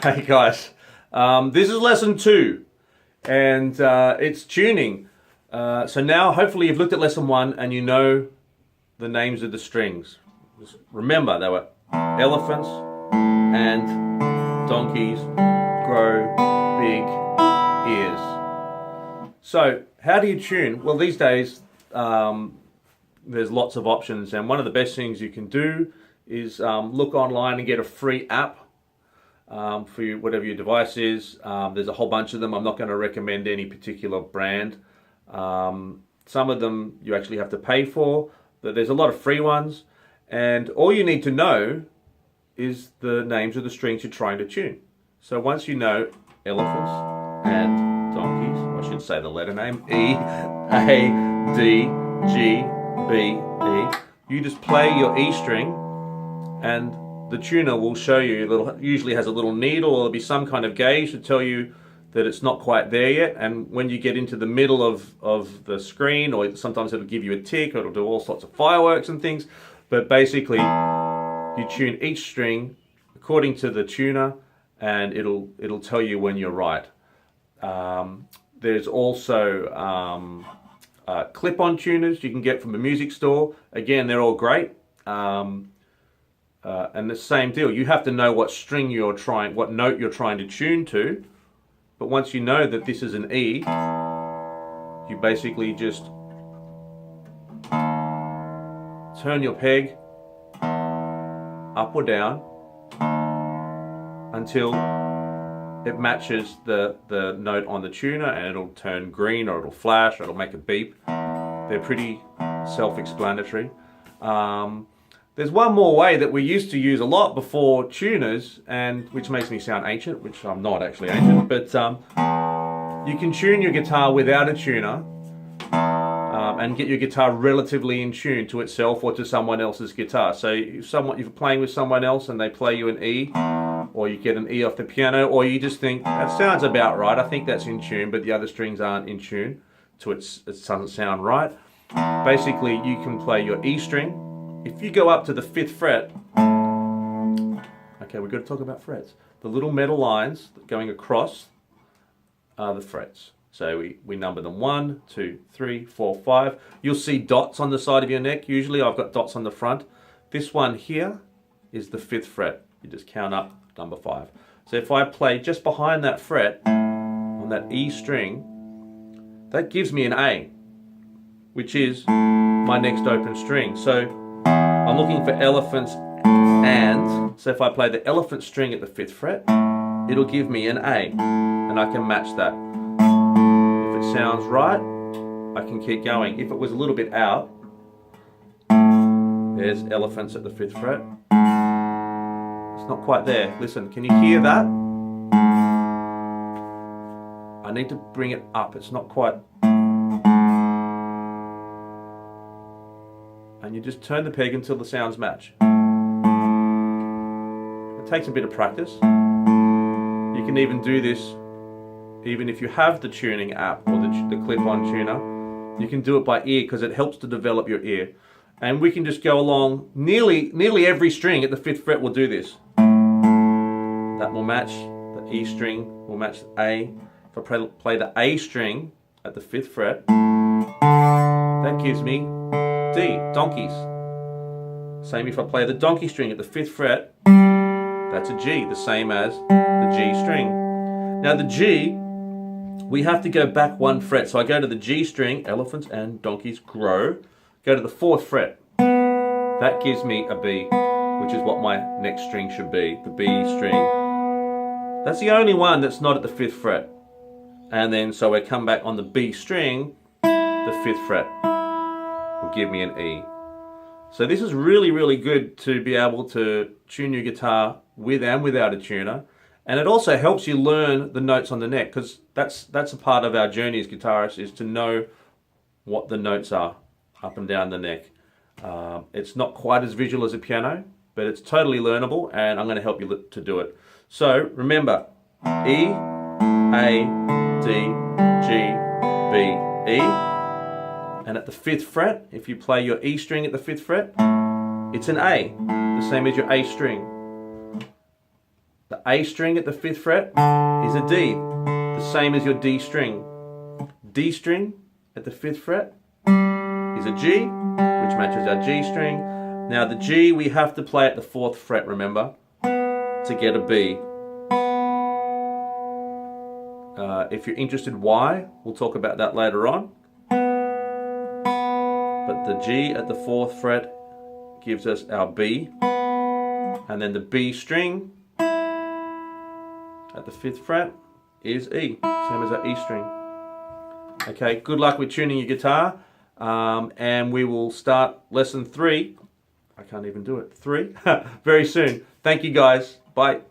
Hey guys, this is lesson 2 and it's tuning. So now hopefully you've looked at lesson 1 and you know the names of the strings. Just remember they were elephants and donkeys grow big ears. So how do you tune? Well, these days there's lots of options, and one of the best things you can do is look online and get a free app for you, whatever your device is. There's a whole bunch of them. I'm not going to recommend any particular brand. Some of them you actually have to pay for, but there's a lot of free ones, and all you need to know is the names of the strings you're trying to tune. So once you know elephants and donkeys, I should say the letter name, E, A, D, G, B, E, you just play your E string and the tuner will show you, usually has a little needle or there'll be some kind of gauge to tell you that it's not quite there yet. And when you get into the middle of the screen, or sometimes it'll give you a tick, or it'll do all sorts of fireworks and things. But basically, you tune each string according to the tuner, and it'll tell you when you're right. There's also clip-on tuners you can get from a music store. Again, they're all great. And the same deal, you have to know what note you're trying to tune to. But once you know that this is an E, you basically just turn your peg up or down until it matches the note on the tuner, and it'll turn green, or it'll flash, or it'll make a beep. They're pretty self-explanatory. There's one more way that we used to use a lot before tuners, and which makes me sound ancient, which I'm not actually ancient, but you can tune your guitar without a tuner and get your guitar relatively in tune to itself or to someone else's guitar. So if you're playing with someone else and they play you an E, or you get an E off the piano, or you just think, that sounds about right, I think that's in tune, but the other strings aren't in tune, so it doesn't sound right. Basically, you can play your E string. If you go up to the 5th fret, okay, we've got to talk about frets. The little metal lines going across are the frets. So we number them 1, 2, 3, 4, 5. You'll see dots on the side of your neck. Usually I've got dots on the front. This one here is the 5th fret. You just count up number 5. So if I play just behind that fret on that E string, that gives me an A, which is my next open string. So I'm looking for elephants, and so if I play the elephant string at the 5th fret, it'll give me an A, and I can match that. If it sounds right, I can keep going. If it was a little bit out, there's elephants at the 5th fret. It's not quite there. Listen, can you hear that? I need to bring it up. It's not quite. And you just turn the peg until the sounds match. It takes a bit of practice. You can even do this even if you have the tuning app or the clip-on tuner. You can do it by ear because it helps to develop your ear. And we can just go along, nearly every string at the 5th fret will do this. That will match the E string, will match the A. If I play the A string at the 5th fret, that gives me D, donkeys. Same if I play the donkey string at the 5th fret, that's a G, the same as the G string. Now the G, we have to go back 1 fret. So I go to the G string, elephants and donkeys grow, go to the 4th fret. That gives me a B, which is what my next string should be, the B string. That's the only one that's not at the 5th fret. And then so I come back on the B string, the 5th fret will give me an E. So this is really, really good to be able to tune your guitar with and without a tuner. And it also helps you learn the notes on the neck, because that's a part of our journey as guitarists, is to know what the notes are up and down the neck. It's not quite as visual as a piano, but it's totally learnable, and I'm going to help you to do it. So remember, E, A, D, G, B, E. And at the 5th fret, if you play your E string at the 5th fret, it's an A, the same as your A string. The A string at the 5th fret is a D, the same as your D string. D string at the 5th fret is a G, which matches our G string. Now the G we have to play at the 4th fret, remember, to get a B. If you're interested why, we'll talk about that later on. But the G at the 4th fret gives us our B, and then the B string at the 5th fret is E, same as our E string. Okay, good luck with tuning your guitar, and we will start lesson 3. I can't even do it. 3 very soon. Thank you guys. Bye.